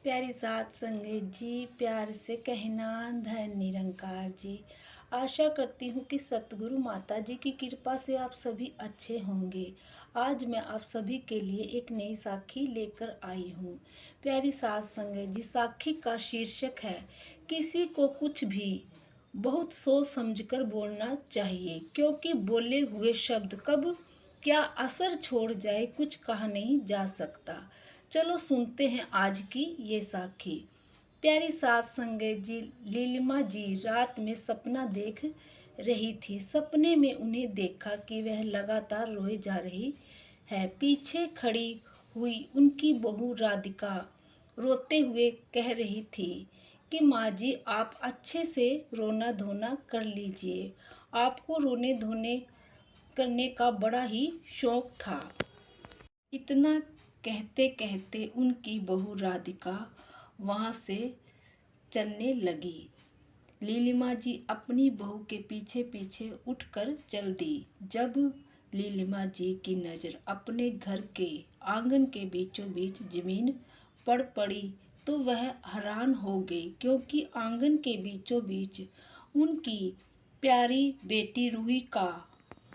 प्यारी साथ संगत जी, प्यार से कहना धन निरंकार जी। आशा करती हूँ कि सतगुरु माता जी की कृपा से आप सभी अच्छे होंगे। आज मैं आप सभी के लिए एक नई साखी लेकर आई हूँ। प्यारी साथ संगत जी, साखी का शीर्षक है किसी को कुछ भी बहुत सोच समझकर बोलना चाहिए, क्योंकि बोले हुए शब्द कब क्या असर छोड़ जाए कुछ कहा नहीं जा सकता। चलो सुनते हैं आज की ये साखी। प्यारी साथ संगत जी, लीलिमा जी रात में सपना देख रही थी। सपने में उन्हें देखा कि वह लगातार रोए जा रही है। पीछे खड़ी हुई उनकी बहू राधिका रोते हुए कह रही थी कि माँ जी, आप अच्छे से रोना धोना कर लीजिए। आपको रोने धोने करने का बड़ा ही शौक था। इतना कहते कहते उनकी बहू राधिका वहाँ से चलने लगी। लीलिमा जी अपनी बहू के पीछे पीछे उठकर चल दी। जब लीलिमा जी की नज़र अपने घर के आंगन के बीचों बीच जमीन पर पड़ी तो वह हैरान हो गई, क्योंकि आंगन के बीचों बीच उनकी प्यारी बेटी रूही का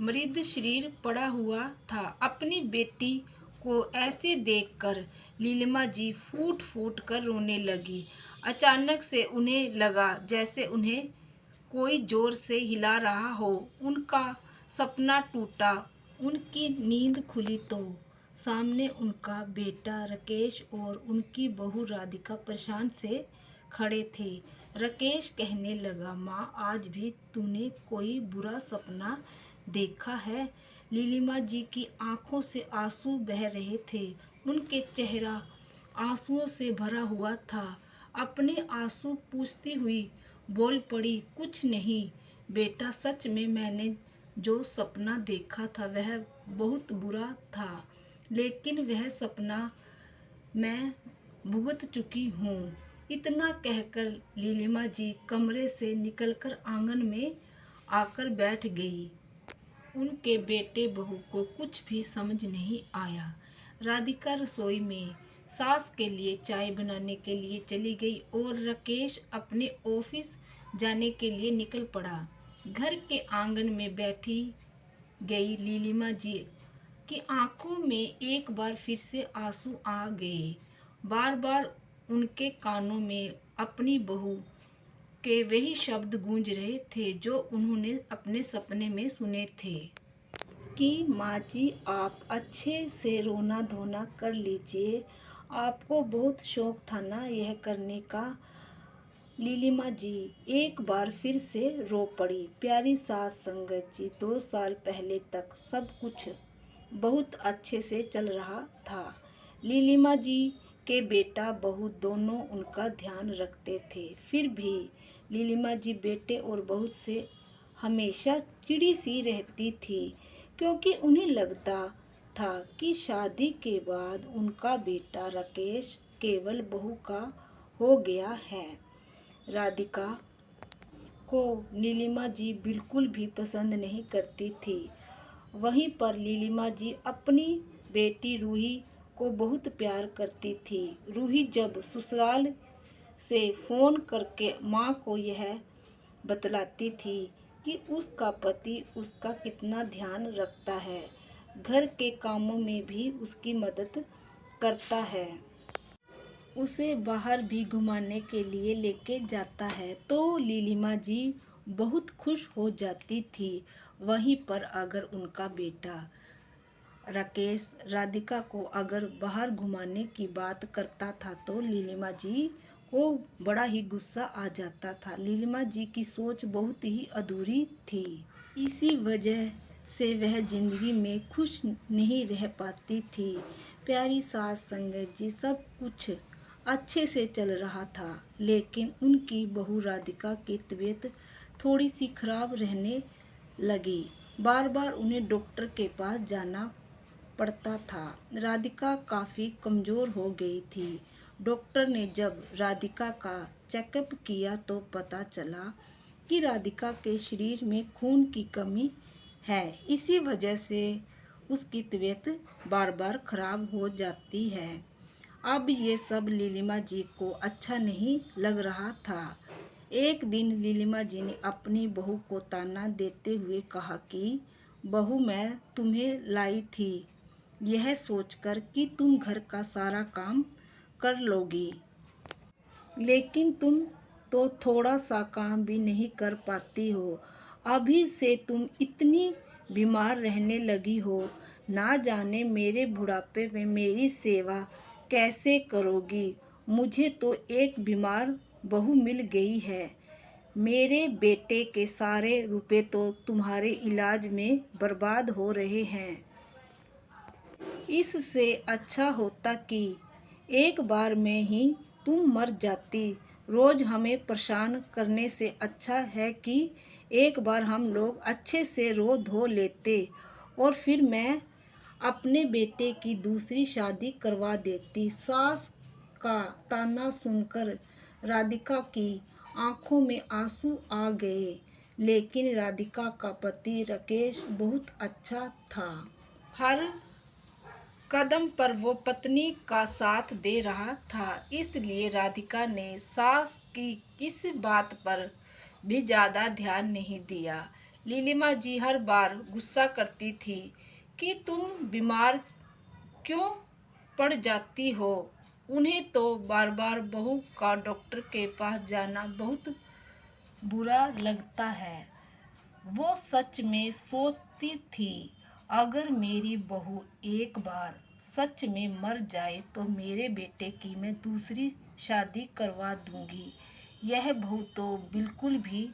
मृत शरीर पड़ा हुआ था। अपनी बेटी को ऐसे देखकर लीलिमा जी फूट फूट कर रोने लगी। अचानक से उन्हें लगा जैसे उन्हें कोई जोर से हिला रहा हो। उनका सपना टूटा। उनकी नींद खुली तो सामने उनका बेटा राकेश और उनकी बहू राधिका परेशान से खड़े थे। राकेश कहने लगा, माँ, आज भी तूने कोई बुरा सपना देखा है? लीलिमा जी की आंखों से आंसू बह रहे थे। उनके चेहरा आंसुओं से भरा हुआ था। अपने आंसू पूछती हुई बोल पड़ी, कुछ नहीं बेटा, सच में मैंने जो सपना देखा था वह बहुत बुरा था, लेकिन वह सपना मैं भुगत चुकी हूँ। इतना कहकर लीलिमा जी कमरे से निकलकर आंगन में आकर बैठ गई। उनके बेटे बहू को कुछ भी समझ नहीं आया। राधिका रसोई में सास के लिए चाय बनाने के लिए चली गई और राकेश अपने ऑफिस जाने के लिए निकल पड़ा। घर के आंगन में बैठी गई लीलिमा जी की आंखों में एक बार फिर से आंसू आ गए। बार बार उनके कानों में अपनी बहू के वही शब्द गूंज रहे थे जो उन्होंने अपने सपने में सुने थे कि माँ जी, आप अच्छे से रोना धोना कर लीजिए। आपको बहुत शौक था ना यह करने का। लीलिमा जी एक बार फिर से रो पड़ी। प्यारी सास संगत जी, 2 साल पहले तक सब कुछ बहुत अच्छे से चल रहा था। लीलिमा जी के बेटा बहू दोनों उनका ध्यान रखते थे। फिर भी लीलिमा जी बेटे और बहू से हमेशा चिड़ी सी रहती थी, क्योंकि उन्हें लगता था कि शादी के बाद उनका बेटा राकेश केवल बहू का हो गया है। राधिका को नीलिमा जी बिल्कुल भी पसंद नहीं करती थी। वहीं पर लीलिमा जी अपनी बेटी रूही को बहुत प्यार करती थी। रूही जब ससुराल से फ़ोन करके माँ को यह बतलाती थी कि उसका पति उसका कितना ध्यान रखता है, घर के कामों में भी उसकी मदद करता है, उसे बाहर भी घुमाने के लिए लेके जाता है, तो लीलिमा जी बहुत खुश हो जाती थी। वहीं पर अगर उनका बेटा राकेश राधिका को अगर बाहर घुमाने की बात करता था तो लीलिमा जी को बड़ा ही गुस्सा आ जाता था। लीलिमा जी की सोच बहुत ही अधूरी थी। इसी वजह से वह जिंदगी में खुश नहीं रह पाती थी। प्यारी सास संगत जी, सब कुछ अच्छे से चल रहा था, लेकिन उनकी बहू राधिका की तबीयत थोड़ी सी खराब रहने लगी। बार बार उन्हें डॉक्टर के पास जाना पड़ता था। राधिका काफ़ी कमज़ोर हो गई थी। डॉक्टर ने जब राधिका का चेकअप किया तो पता चला कि राधिका के शरीर में खून की कमी है। इसी वजह से उसकी तबीयत बार बार खराब हो जाती है। अब ये सब नीलिमा जी को अच्छा नहीं लग रहा था। एक दिन नीलिमा जी ने अपनी बहू को ताना देते हुए कहा कि बहू, मैं तुम्हें लाई थी यह सोचकर कि तुम घर का सारा काम कर लोगी, लेकिन तुम तो थोड़ा सा काम भी नहीं कर पाती हो। अभी से तुम इतनी बीमार रहने लगी हो, ना जाने मेरे बुढ़ापे में मेरी सेवा कैसे करोगी। मुझे तो एक बीमार बहू मिल गई है। मेरे बेटे के सारे रुपए तो तुम्हारे इलाज में बर्बाद हो रहे हैं। इससे अच्छा होता कि एक बार में ही तुम मर जाती। रोज हमें परेशान करने से अच्छा है कि एक बार हम लोग अच्छे से रो धो लेते और फिर मैं अपने बेटे की दूसरी शादी करवा देती। सास का ताना सुनकर राधिका की आंखों में आंसू आ गए, लेकिन राधिका का पति राकेश बहुत अच्छा था। हर कदम पर वो पत्नी का साथ दे रहा था, इसलिए राधिका ने सास की इस बात पर भी ज़्यादा ध्यान नहीं दिया। नीलिमा जी हर बार गुस्सा करती थी कि तुम बीमार क्यों पड़ जाती हो। उन्हें तो बार बार बहू का डॉक्टर के पास जाना बहुत बुरा लगता है। वो सच में सोचती थी, अगर मेरी बहू एक बार सच में मर जाए तो मेरे बेटे की मैं दूसरी शादी करवा दूंगी। यह बहू तो बिल्कुल भी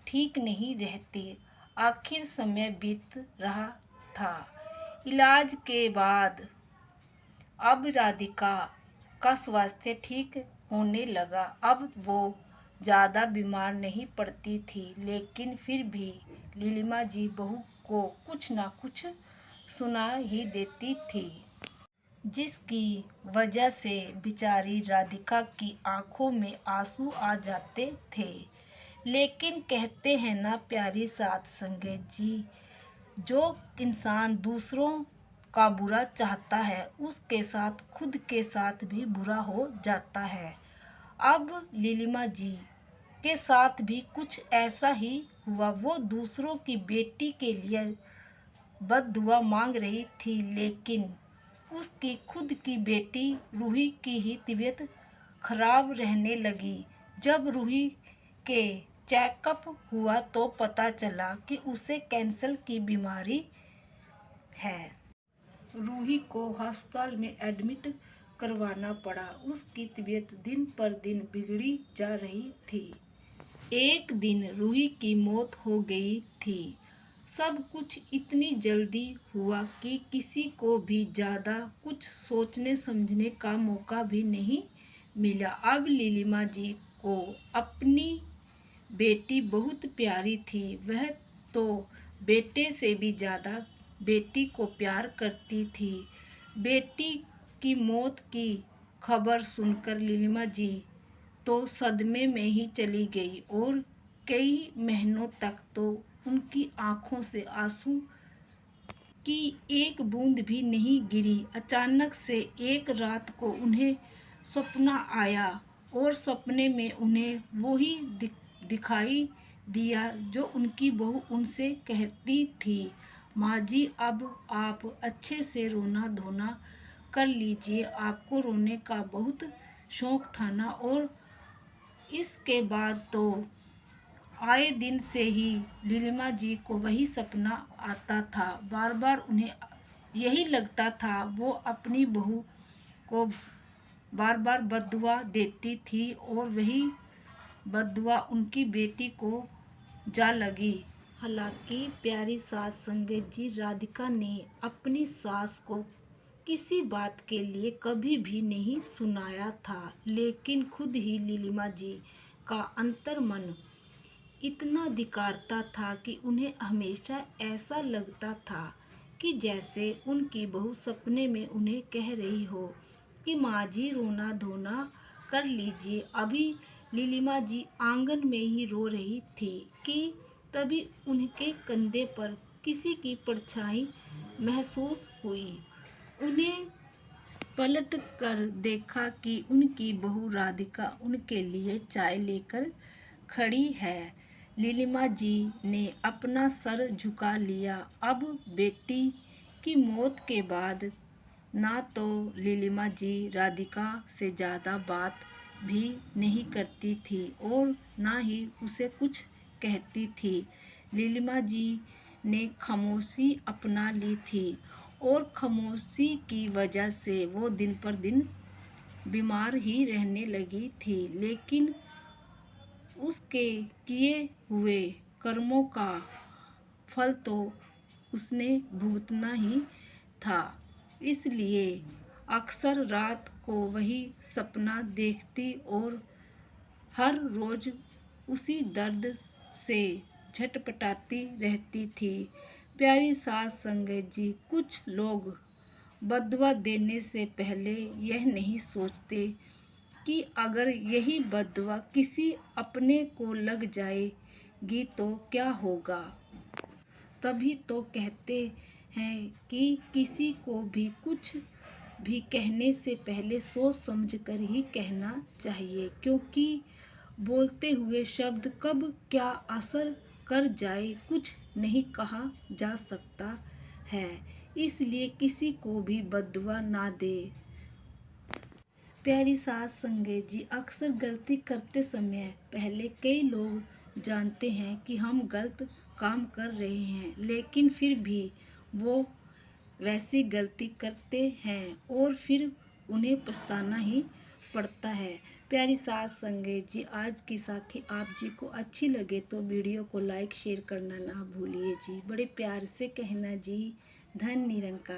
ठीक नहीं रहती। आखिर समय बीत रहा था। इलाज के बाद अब राधिका का स्वास्थ्य ठीक होने लगा। अब वो ज़्यादा बीमार नहीं पड़ती थी, लेकिन फिर भी नीलिमा जी बहू को कुछ ना कुछ सुना ही देती थी, जिसकी वजह से बेचारी राधिका की आंखों में आंसू आ जाते थे। लेकिन कहते हैं ना प्यारी साथ संगत जी, जो इंसान दूसरों का बुरा चाहता है उसके साथ खुद के साथ भी बुरा हो जाता है। अब नीलिमा जी के साथ भी कुछ ऐसा ही हुआ। वो दूसरों की बेटी के लिए बद्दुआ मांग रही थी, लेकिन उसकी खुद की बेटी रूही की ही तबीयत खराब रहने लगी। जब रूही के चेकअप हुआ तो पता चला कि उसे कैंसर की बीमारी है। रूही को अस्पताल में एडमिट करवाना पड़ा। उसकी तबीयत दिन पर दिन बिगड़ी जा रही थी। एक दिन रूही की मौत हो गई थी। सब कुछ इतनी जल्दी हुआ कि किसी को भी ज़्यादा कुछ सोचने समझने का मौका भी नहीं मिला। अब नीलिमा जी को अपनी बेटी बहुत प्यारी थी। वह तो बेटे से भी ज़्यादा बेटी को प्यार करती थी। बेटी की मौत की खबर सुनकर नीलिमा जी तो सदमे में ही चली गई और कई महीनों तक तो उनकी आंखों से आंसू की एक बूंद भी नहीं गिरी। अचानक से एक रात को उन्हें सपना आया और सपने में उन्हें वही दिखाई दिया जो उनकी बहू उनसे कहती थी, माँ जी अब आप अच्छे से रोना धोना कर लीजिए, आपको रोने का बहुत शौक था ना। और इसके बाद तो आए दिन से ही नीलिमा जी को वही सपना आता था। बार बार उन्हें यही लगता था वो अपनी बहू को बार बार बद्दुआ देती थी और वही बद्दुआ उनकी बेटी को जा लगी। हालांकि प्यारी सास संगत जी, राधिका ने अपनी सास को किसी बात के लिए कभी भी नहीं सुनाया था, लेकिन खुद ही नीलिमा जी का अंतर्मन इतना धिक्कारता था कि उन्हें हमेशा ऐसा लगता था कि जैसे उनकी बहू सपने में उन्हें कह रही हो कि माँ जी रोना धोना कर लीजिए। अभी नीलिमा जी आंगन में ही रो रही थी कि तभी उनके कंधे पर किसी की परछाई महसूस हुई। उन्हें पलट कर देखा कि उनकी बहू राधिका उनके लिए चाय लेकर खड़ी है। नीलिमा जी ने अपना सर झुका लिया। अब बेटी की मौत के बाद ना तो नीलिमा जी राधिका से ज़्यादा बात भी नहीं करती थी और ना ही उसे कुछ कहती थी। नीलिमा जी ने खामोशी अपना ली थी और खामोशी की वजह से वो दिन पर दिन बीमार ही रहने लगी थी। लेकिन उसके किए हुए कर्मों का फल तो उसने भुगतना ही था। इसलिए अक्सर रात को वही सपना देखती और हर रोज उसी दर्द से झटपटाती रहती थी। प्यारी सास संगत जी, कुछ लोग बददुआ देने से पहले यह नहीं सोचते कि अगर यही बददुआ किसी अपने को लग जाएगी तो क्या होगा। तभी तो कहते हैं कि किसी को भी कुछ भी कहने से पहले सोच समझ कर ही कहना चाहिए, क्योंकि बोलते हुए शब्द कब क्या असर कर जाए कुछ नहीं कहा जा सकता है। इसलिए किसी को भी बददुआ ना दे। प्यारी सास संगत जी, अक्सर गलती करते समय पहले कई लोग जानते हैं कि हम गलत काम कर रहे हैं, लेकिन फिर भी वो वैसी गलती करते हैं और फिर उन्हें पछताना ही पड़ता है। प्यारी सास संगत जी, आज की साखी आप जी को अच्छी लगे तो वीडियो को लाइक शेयर करना ना भूलिए जी। बड़े प्यार से कहना जी। धन निरंकार।